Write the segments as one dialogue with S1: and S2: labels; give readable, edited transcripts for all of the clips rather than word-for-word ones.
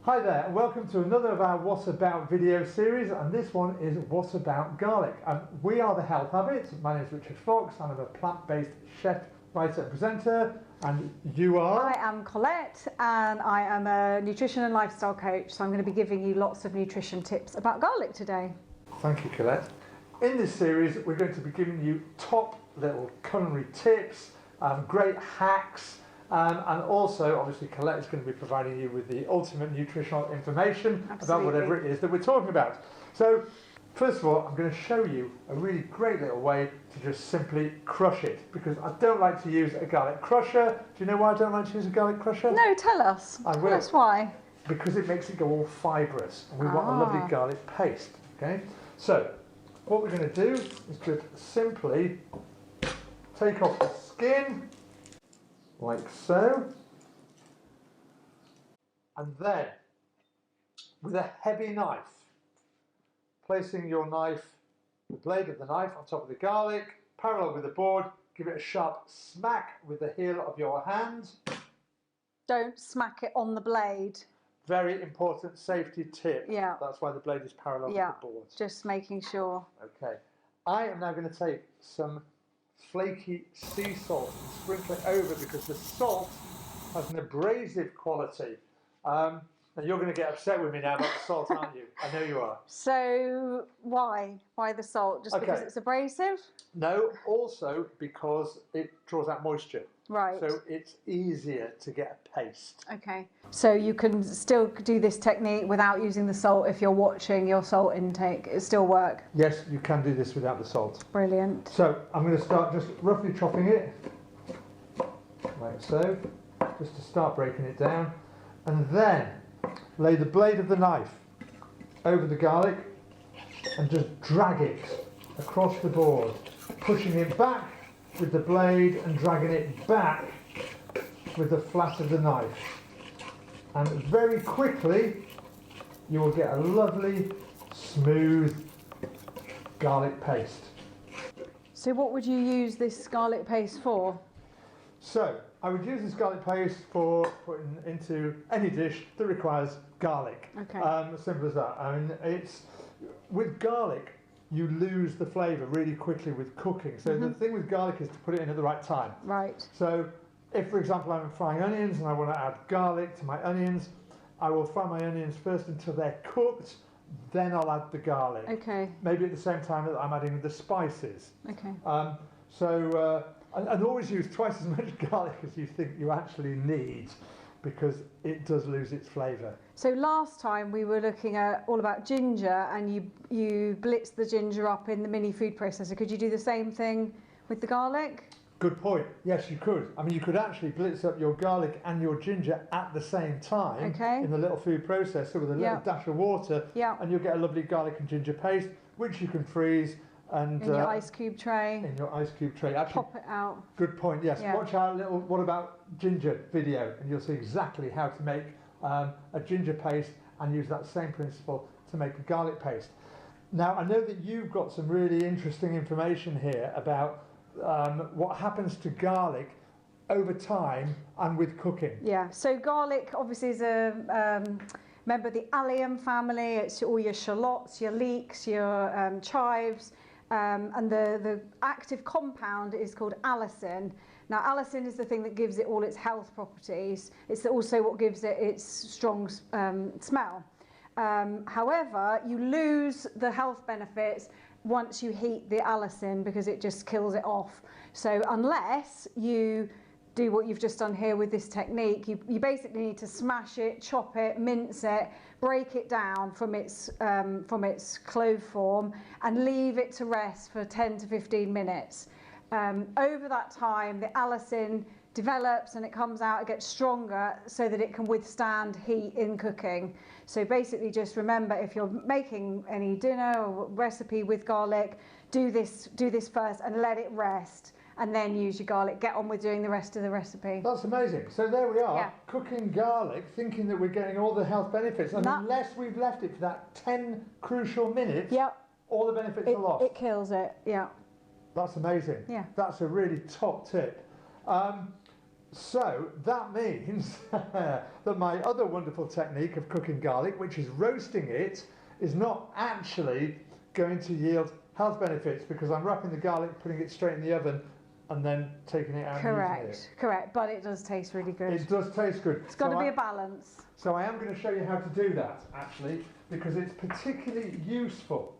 S1: Hi there and welcome to another of our What About video series, and this one is What About Garlic. We are The Health Habit. My name is Richard Fox. I'm a plant-based chef, writer and presenter, and you are?
S2: I am Colette and I am a nutrition and lifestyle coach, so I'm going to be giving you lots of nutrition tips about garlic today.
S1: Thank you, Colette. In this series we're going to be giving you top little culinary tips, great hacks, and also obviously Colette is going to be providing you with the ultimate nutritional information about whatever it is that we're talking about. So first of all, I'm going to show you a really great little way to just simply crush it, because I don't like to use a garlic crusher. Do you know why I don't like to use a garlic crusher?
S2: No, tell us. Tell us why.
S1: Because it makes it go all fibrous, and we want a lovely garlic paste. Okay, so what we're going to do is just simply take off the skin, like so, and then with a heavy knife, placing your knife, the blade of the knife on top of the garlic, parallel with the board, give it a sharp smack with the heel of your hand.
S2: Don't smack it on the blade. Very
S1: important safety tip.
S2: Yeah.
S1: That's why the blade is parallel with the board.
S2: Just making sure.
S1: Okay. I am now going to take some flaky sea salt and sprinkle it over, because the salt has an abrasive quality. And you're going to get upset with me now about the salt, aren't you? I know you are.
S2: So why? Why the salt? Just because it's abrasive?
S1: No, also because it draws out moisture.
S2: Right.
S1: So it's easier to get a paste.
S2: Okay. So you can still do this technique without using the salt if you're watching your salt intake. It still work?
S1: Yes, you can do this without the salt.
S2: Brilliant.
S1: So I'm going to start just roughly chopping it, like so, just to start breaking it down, and then lay the blade of the knife over the garlic and just drag it across the board, pushing it back with the blade and dragging it back with the flat of the knife. And very quickly you will get a lovely smooth garlic paste.
S2: So what would you use this garlic paste for?
S1: So I would use this garlic paste for putting into any dish that requires garlic.
S2: Okay.
S1: Simple as that. I mean, with garlic you lose the flavour really quickly with cooking. So the thing with garlic is to put it in at the right time.
S2: Right. So
S1: if, for example, I'm frying onions and I want to add garlic to my onions, I will fry my onions first until they're cooked, then I'll add the garlic.
S2: Okay.
S1: Maybe at the same time that I'm adding the spices.
S2: Okay.
S1: And always use twice as much garlic as you think you actually need, because it does lose its flavour.
S2: So last time we were looking at all about ginger, and you blitzed the ginger up in the mini food processor. Could you do the same thing with the garlic?
S1: Good point. Yes, you could. I mean, you could actually blitz up your garlic and your ginger at the same time in the little food processor with a little dash of water, and you'll get a lovely garlic and ginger paste, which you can freeze. And,
S2: in your ice cube tray.
S1: In your ice cube tray. Actually,
S2: pop it out.
S1: Good point, yes. Yeah. Watch our little What About Ginger video and you'll see exactly how to make a ginger paste and use that same principle to make a garlic paste. Now, I know that you've got some really interesting information here about what happens to garlic over time and with cooking.
S2: Yeah, so garlic obviously is a member of the allium family. It's all your shallots, your leeks, your chives. And the active compound is called allicin. Now, allicin is the thing that gives it all its health properties. It's also what gives it its strong smell. However, you lose the health benefits once you heat the allicin, because it just kills it off. So unless you do what you've just done here with this technique, you basically need to smash it, chop it, mince it, break it down from its clove form, and leave it to rest for 10 to 15 minutes. Over that time, the allicin develops and it comes out, it gets stronger so that it can withstand heat in cooking. So basically just remember, if you're making any dinner or recipe with garlic, do this first and let it rest, and then use your garlic. Get on with doing the rest of the recipe.
S1: That's amazing. So there we are, cooking garlic, thinking that we're getting all the health benefits, and unless we've left it for that 10 crucial minutes, all the benefits are lost.
S2: It kills it,
S1: That's amazing. Yeah. That's a really top tip. So that means that my other wonderful technique of cooking garlic, which is roasting it, is not actually going to yield health benefits because I'm wrapping the garlic, putting it straight in the oven, and then taking it out and using it.
S2: Correct, but it does taste really good.
S1: It does taste good.
S2: It's got to be a balance.
S1: So I am going to show you how to do that, actually, because it's particularly useful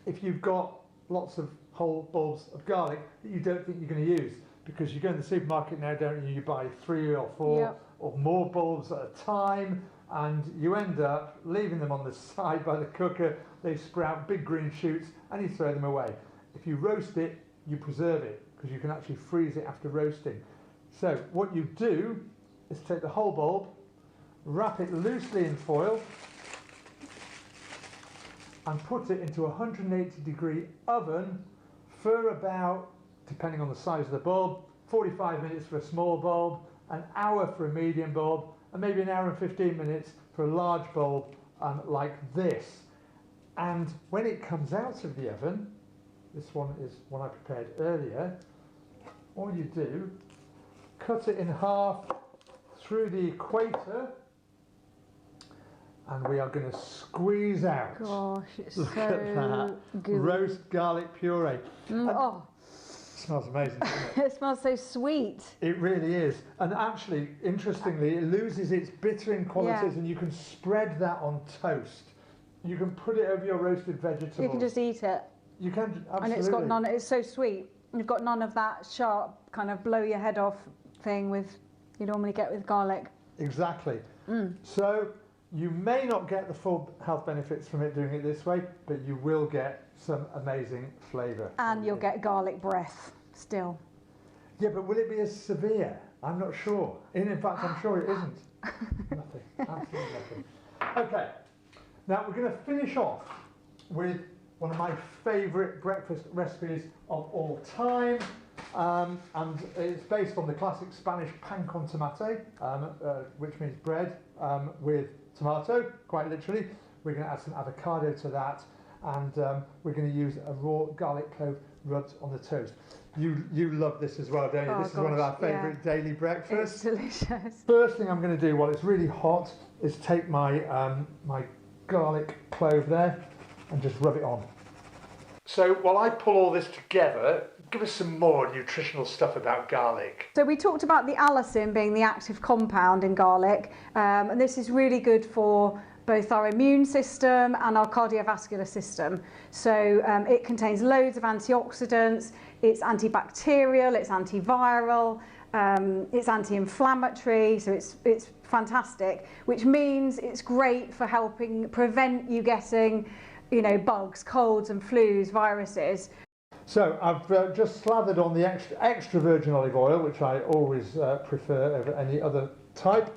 S1: if you've got lots of whole bulbs of garlic that you don't think you're going to use. Because you go in the supermarket now, don't you? You buy 3 or 4 or more bulbs at a time, and you end up leaving them on the side by the cooker. They sprout big green shoots, and you throw them away. If you roast it, you preserve it, because you can actually freeze it after roasting. So what you do is take the whole bulb, wrap it loosely in foil, and put it into a 180-degree oven for about, depending on the size of the bulb, 45 minutes for a small bulb, an hour for a medium bulb, and maybe an hour and 15 minutes for a large bulb like this. And when it comes out of the oven, this one is one I prepared earlier, all you do, cut it in half through the equator, and we are going to squeeze out.
S2: Gosh, it's
S1: Look
S2: so
S1: at that.
S2: good.
S1: Roast garlic puree.
S2: Oh.
S1: It smells amazing, doesn't it?
S2: It smells so sweet.
S1: It really is. And actually, interestingly, it loses its bittering qualities, and you can spread that on toast. You can put it over your roasted vegetables.
S2: You can just eat it.
S1: You can, absolutely.
S2: And it's got none, it's so sweet. You've got none of that sharp kind of blow your head off thing you normally get with garlic.
S1: Exactly. So you may not get the full health benefits from it doing it this way, but you will get some amazing flavour.
S2: And you'll get garlic breath still.
S1: Yeah, but will it be as severe? I'm not sure. In fact, I'm sure it isn't. Nothing. Absolutely nothing. Okay. Now we're going to finish off with one of my favourite breakfast recipes of all time. And it's based on the classic Spanish pan con tomate, which means bread with tomato, quite literally. We're going to add some avocado to that, and we're going to use a raw garlic clove rubbed on the toast. You love this as well, don't you? This is one of our favourite daily breakfasts.
S2: It's delicious.
S1: First thing I'm going to do while it's really hot is take my my garlic clove there and just rub it on. So while I pull all this together, give us some more nutritional stuff about garlic.
S2: So we talked about the allicin being the active compound in garlic, and this is really good for both our immune system and our cardiovascular system. So it contains loads of antioxidants, it's antibacterial, it's antiviral, it's anti-inflammatory, so it's fantastic, which means it's great for helping prevent you getting, bugs, colds and flus, viruses.
S1: So I've just slathered on the extra virgin olive oil, which I always prefer over any other type.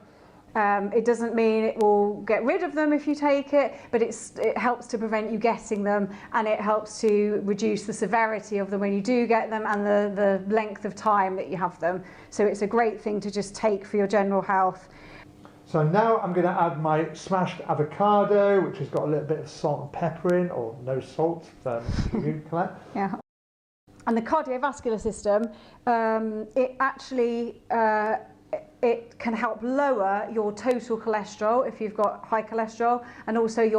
S2: It doesn't mean it will get rid of them if you take it, but it helps to prevent you getting them, and it helps to reduce the severity of them when you do get them and the length of time that you have them. So it's a great thing to just take for your general health.
S1: So now I'm going to add my smashed avocado, which has got a little bit of salt and pepper in, or no salt, you can.
S2: Yeah. And the cardiovascular system, it actually it can help lower your total cholesterol if you've got high cholesterol, and also the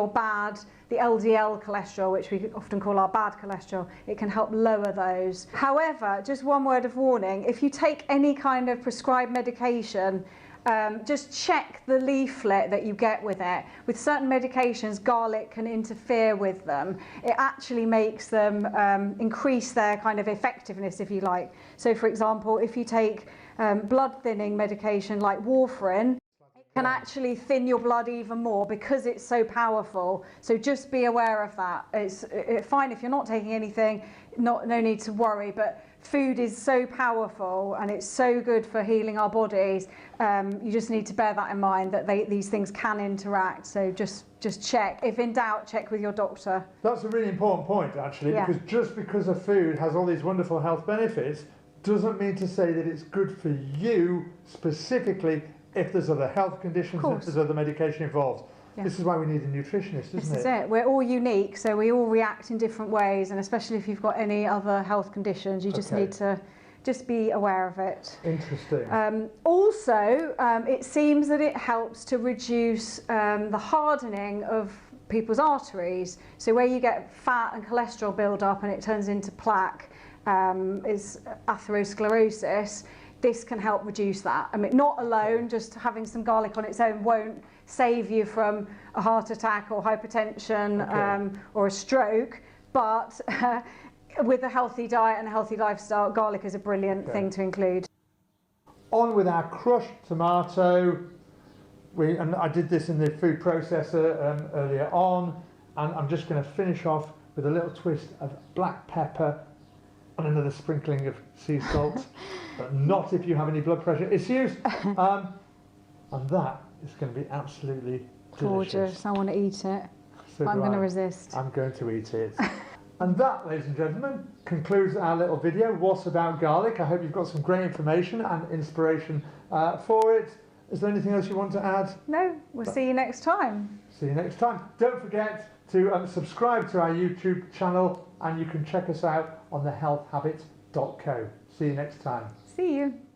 S2: LDL cholesterol, which we often call our bad cholesterol. It can help lower those. However, just one word of warning, if you take any kind of prescribed medication, just check the leaflet that you get with it. With certain medications, garlic can interfere with them. It actually makes them increase their kind of effectiveness, if you like. So for example, if you take blood thinning medication like warfarin, it can actually thin your blood even more because it's so powerful. So just be aware of that. It's fine if you're not taking anything, no need to worry, but food is so powerful and it's so good for healing our bodies. You just need to bear that in mind, that these things can interact. So just check. If in doubt, check with your doctor. That's a really important point, actually, because just because a food has all these wonderful health benefits doesn't mean to say that it's good for you specifically if there's other health conditions, if there's other medication involved. Yeah. This is why we need a nutritionist, isn't it? This is it. We're all unique, so we all react in different ways, and especially if you've got any other health conditions, you just need to just be aware of it.
S1: Interesting.
S2: Also, it seems that it helps to reduce the hardening of people's arteries. So where you get fat and cholesterol build up and it turns into plaque, is atherosclerosis. This can help reduce that. I mean, not alone, just having some garlic on its own won't save you from a heart attack or hypertension, or a stroke, but with a healthy diet and a healthy lifestyle, garlic is a brilliant thing to include.
S1: On with our crushed tomato. And I did this in the food processor earlier on, and I'm just going to finish off with a little twist of black pepper and another sprinkling of sea salt, but not if you have any blood pressure issues. And that is going to be absolutely delicious.
S2: Gorgeous. I want to eat it,
S1: So
S2: but I'm
S1: do
S2: going to
S1: I.
S2: resist.
S1: I'm going to eat it. And that, ladies and gentlemen, concludes our little video, What's About Garlic. I hope you've got some great information and inspiration for it. Is there anything else you want to add?
S2: No, we'll see you next time.
S1: See you next time. Don't forget to subscribe to our YouTube channel, and you can check us out on thehealthhabit.co. See you next time.
S2: See you.